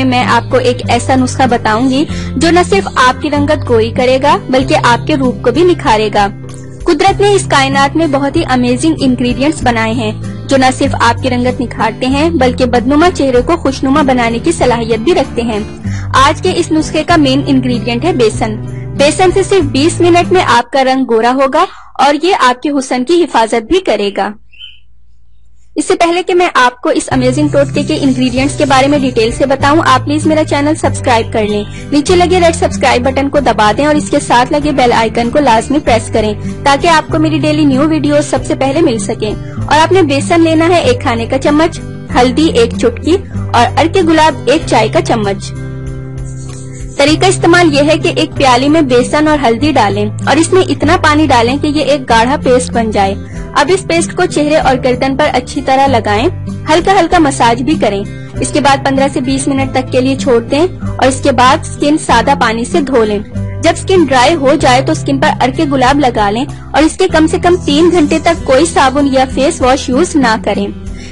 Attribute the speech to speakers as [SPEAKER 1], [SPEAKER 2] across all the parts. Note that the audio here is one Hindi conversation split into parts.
[SPEAKER 1] में मैं आपको एक ऐसा नुस्खा बताऊंगी जो न सिर्फ आपकी रंगत गोरी करेगा बल्कि आपके रूप को भी निखारेगा। कुदरत ने इस कायनात में बहुत ही अमेजिंग इंग्रेडिएंट्स बनाए हैं जो न सिर्फ आपकी रंगत निखारते हैं बल्कि बदनुमा चेहरे को खुशनुमा बनाने की सलाहियत भी रखते हैं। आज के इस नुस्खे का मेन इंग्रेडिएंट है बेसन। बेसन से सिर्फ 20 मिनट में आपका रंग गोरा होगा और ये आपके हुस्न की हिफाजत भी करेगा। इससे पहले कि मैं आपको इस अमेजिंग टोटके के इंग्रेडिएंट्स के बारे में डिटेल से बताऊं, आप प्लीज मेरा चैनल सब्सक्राइब कर लें। नीचे लगे रेड सब्सक्राइब बटन को दबा दें और इसके साथ लगे बेल आइकन को लाजमी प्रेस करें ताकि आपको मेरी डेली न्यू वीडियोस सबसे पहले मिल सके। और आपने बेसन लेना है 1 खाने का चम्मच, हल्दी 1 चुटकी और अर्के गुलाब 1 चाय का चम्मच। तरीका इस्तेमाल ये है कि एक प्याली में बेसन और हल्दी डालें और इसमें इतना पानी डालें कि ये एक गाढ़ा पेस्ट बन जाए। अब इस पेस्ट को चेहरे और गर्दन पर अच्छी तरह लगाएं, हल्का हल्का मसाज भी करें। इसके बाद 15 से 20 मिनट तक के लिए छोड़ दें और इसके बाद स्किन सादा पानी से धो लें। जब स्किन ड्राई हो जाए तो स्किन पर अर्के गुलाब लगा लें और इसके कम से कम 3 घंटे तक कोई साबुन या फेस वॉश यूज ना करें।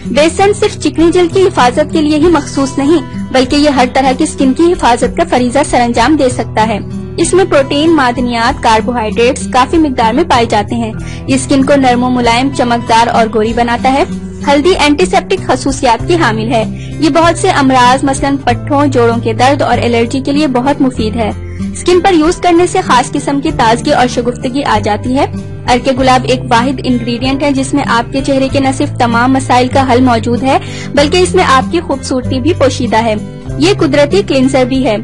[SPEAKER 1] बेसन सिर्फ चिकनी जल्द की हिफाजत के लिए ही मखसूस नहीं बल्कि ये हर तरह की स्किन की हिफाजत का फरीजा सरंजाम दे सकता है। इसमें प्रोटीन, मादनियात, कार्बोहाइड्रेट्स काफी मिकदार में पाए जाते हैं। ये स्किन को नरम, मुलायम, चमकदार और गोरी बनाता है। हल्दी एंटीसेप्टिक खसूसियात की हामिल है। ये बहुत से अमराज मसलन पट्ठों, जोड़ों के दर्द और एलर्जी के लिए बहुत मुफीद है। स्किन पर यूज करने से खास किस्म की ताजगी और शगुफ्तगी आ जाती है। अर्के गुलाब एक वाहिद इंग्रेडिएंट है जिसमें आपके चेहरे के न सिर्फ तमाम मसाइल का हल मौजूद है बल्कि इसमें आपकी खूबसूरती भी पोशीदा है। ये कुदरती क्लींसर भी है,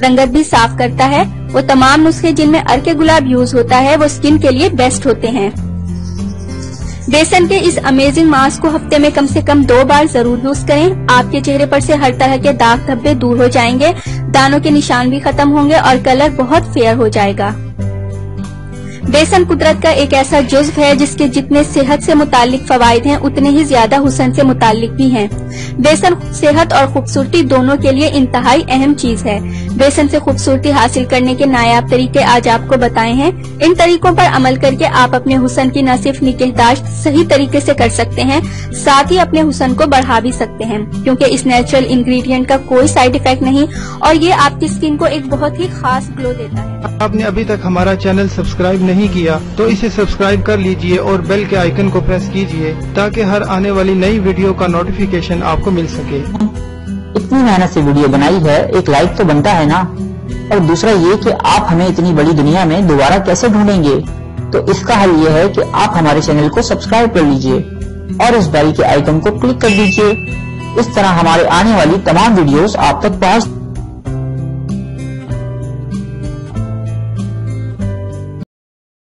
[SPEAKER 1] रंगत भी साफ करता है। वो तमाम नुस्खे जिनमें अर्के गुलाब यूज होता है वो स्किन के लिए बेस्ट होते हैं। बेसन के इस अमेजिंग मास्क को हफ्ते में कम से कम 2 बार जरूर यूज करें। आपके चेहरे पर से हर तरह के दाग धब्बे दूर हो जाएंगे, दानों के निशान भी खत्म होंगे और कलर बहुत फेयर हो जाएगा। बेसन कुदरत का एक ऐसा जुज्व है जिसके जितने सेहत से मुतालिक फवाइद हैं उतने ही ज्यादा हुस्न से मुतालिक भी हैं। बेसन सेहत और खूबसूरती दोनों के लिए इंतहाई अहम चीज है। बेसन से खूबसूरती हासिल करने के नायाब तरीके आज आपको बताए हैं। इन तरीकों पर अमल करके आप अपने हुस्न की न सिर्फ निगहदाश्त सही तरीके से कर सकते हैं, साथ ही अपने हुस्न को बढ़ा भी सकते हैं क्योंकि इस नेचुरल इंग्रेडिएंट का कोई साइड इफेक्ट नहीं और ये आपकी स्किन को एक बहुत ही खास ग्लो देता है।
[SPEAKER 2] आपने अभी तक हमारा चैनल सब्सक्राइब नहीं किया तो इसे सब्सक्राइब कर लीजिए और बेल के आइकन को प्रेस कीजिए ताकि हर आने वाली नई वीडियो का नोटिफिकेशन आपको मिल सके।
[SPEAKER 3] इतनी मेहनत से वीडियो बनाई है, एक लाइक तो बनता है ना। और दूसरा ये कि आप हमें इतनी बड़ी दुनिया में दोबारा कैसे ढूंढेंगे, तो इसका हल ये है कि आप हमारे चैनल को सब्सक्राइब कर लीजिए और उस बेल के आइकन को क्लिक कर दीजिए। इस तरह हमारे आने वाली तमाम वीडियोस आप तक पहुंच